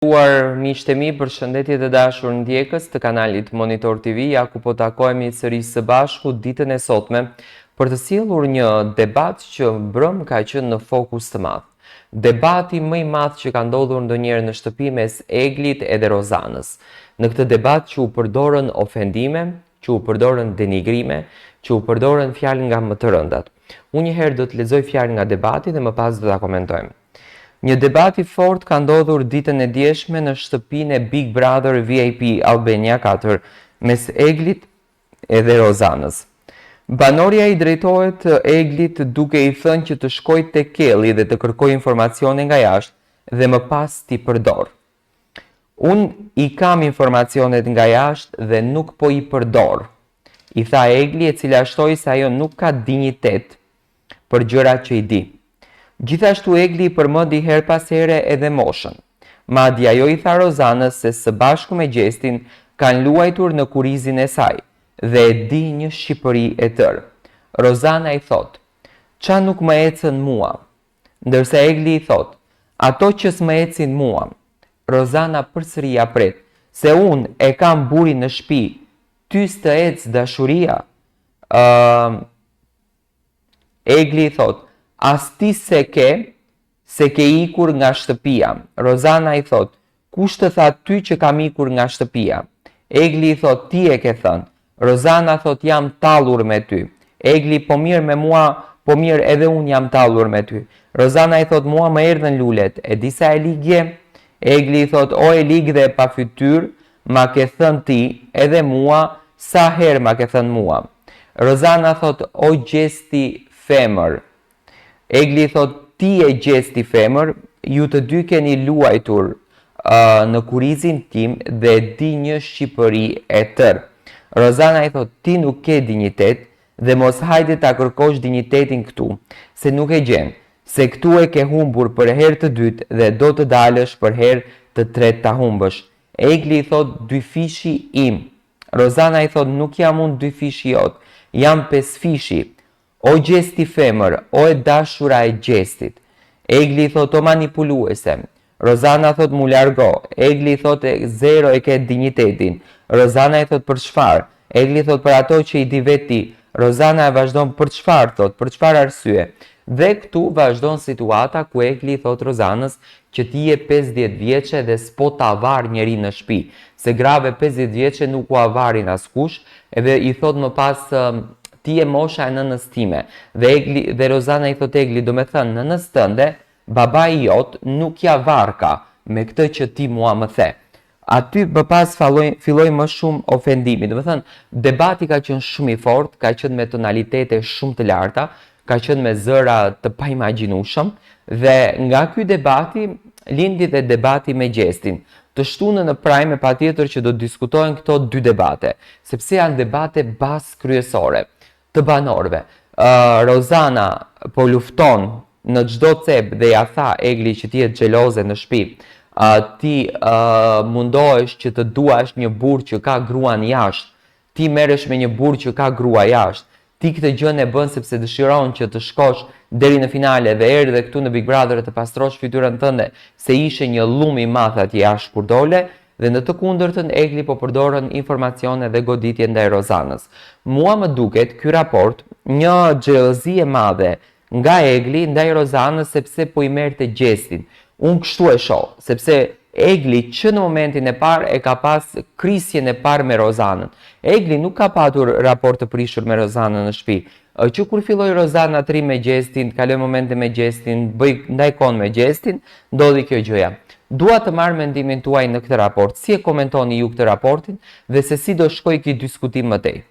Miqtë e mi, përshëndetje të dashur ndjekës të kanalit Monitor TV, ja ku po takohemi sërish së bashku ditën e sotme për të sjellur një debat që mbrëm ka qenë në fokus të madh. Debati më i madh që ka ndodhur ndonjëherë në shtëpi mes Eglit edhe Rozanës. Në këtë debat që u përdorën ofendime, që u përdorën denigrime, që u përdorën fjalë nga më të rëndat. Unë njëherë do të lexoj fjalë nga debati dhe më pas do ta komentojmë. Një debat i fort ka ndodhur ditën e djeshme në shtëpinë e Big Brother VIP Albania 4 mes Eglit edhe Rozanës. Banorja i drejtohet Eglit duke i thënë që të shkojë te Kelli dhe të kërkojë informacione nga jashtë dhe më pas t'i përdor. Unë i kam informacionet nga jashtë dhe nuk po i përdor, i tha Egli, e cila shtoi se ajo nuk ka dinjitet për gjërat që i di. Gjithashtu Egli përmendi her pas here edhe moshën. Madje ajo i tha Rozanës se së bashku me Gjestin kanë luajtur në kurizin e saj dhe e di një Shqipëri e tërë. Rozana i thot, "Qa nuk më ecën mua?" Ndërsa Egli i thot, "Ato që s'më ecin mua." Rozana përsëri ja pret, "Se unë e kam burin në shtëpi, ty s'të ec dashuria." Egli i thot, "As ti se ke ikur nga shtëpia." Rozana i thot, "Kush të tha ty që kam ikur nga shtëpia?" Egli i thot, "Ti e ke thënë." Rozana thot, "Jam tallur me ty." Egli, "Po mirë me mua, po mirë edhe unë jam tallur me ty." Rozana i thot, "Mua më erdhën lulet, e di sa e ligje?" Egli i thot, "O e lig dhe e pa fytyrë, ma ke thënë ti, edhe mua, sa herë ma ke thënë mua." Rozana thot, "O Gjesti femër." Egli thot, "Ti e Gjesti femër, ju të dy keni luajtur në kurizin tim dhe di një Shqipëri e tërë." Rozana i thot, "Ti nuk ke dinjitet dhe mos hajde ta kërkosh dinjitetin këtu, se nuk e gjen, se këtu e ke humbur për herë të dytë dhe do të dalësh për herë të tretë ta humbësh." Egli i thot, "Dy fishi im." Rozana i thot, "Nuk jam unë dy fishi jot, jam 5 fishi. O Gjesti femër, o e dashura e Gjestit." Egli thot, "O manipuluese." Rozana thot, "Mu largo." Egli thot, "Zero e ke dinjitetin." Rozana i thot, "Për çfarë?" Egli thot, "Për ato që i di veti." Rozana e vazhdon, "Për çfarë?" thot, "Për çfarë arsye?" Dhe këtu vazhdon situata ku Egli thot Rozanës që ti je 50 vjeçe dhe s'po ta avar njeri në shtëpi, se grave 50 vjeçe nuk u avarin askush, edhe i thot më pas, "Ti je mosha e nënës time." Dhe Rozana i thot Egli, "Do me thënë, nënës tënde, baba i jot nuk ja varka me këtë që ti mua më the." Aty më pas filloi më shumë ofendimi. Do me thënë, debati ka qenë shumë i fort, ka qenë me tonalitete shumë të larta, ka qenë me zëra të paimagjinueshëm dhe nga ky debati lindi dhe debati me Gjestin. Të shtunën në Prime patjetër që do të diskutojnë këto dy debate, sepse janë debate bazë kryesore të banorëve. Rozana po lufton në çdo cep dhe ja tha Egli që ti je xheloze në shtëpi. Ti mundohesh që të duash një burr që ka gruan jashtë. Ti merresh me një burr që ka grua jashtë. Ti këtë gjën e bën sepse dëshiron që të shkosh deri në finale dhe erdhe këtu në Big Brother të pastrosh fytyrën tënde se ishe një llum i madh atje jashtë kur dole. Dhe në të kundërtën Egli po përdorën informacione dhe goditje ndaj Rozanës. Mua më duket ky raport një xhelozi e madhe nga Egli ndaj Rozanës sepse po i merrte Gjestin. Unë kështu e shoh, sepse Egli që në momentin e parë e ka pas krisjen e parë me Rozanën. Egli nuk ka patur raport të prishur me Rozanën në shtëpi. Që kur filloi Rozana të rri me Gjestin, kaloi momente me Gjestin, bëj ndaj kohë me Gjestin, ndodhi kjo gjëja. Dua të marr mendimin tuaj në këtë raport, si e komentoni ju këtë raportin dhe se si do shkojë ky diskutim më tej.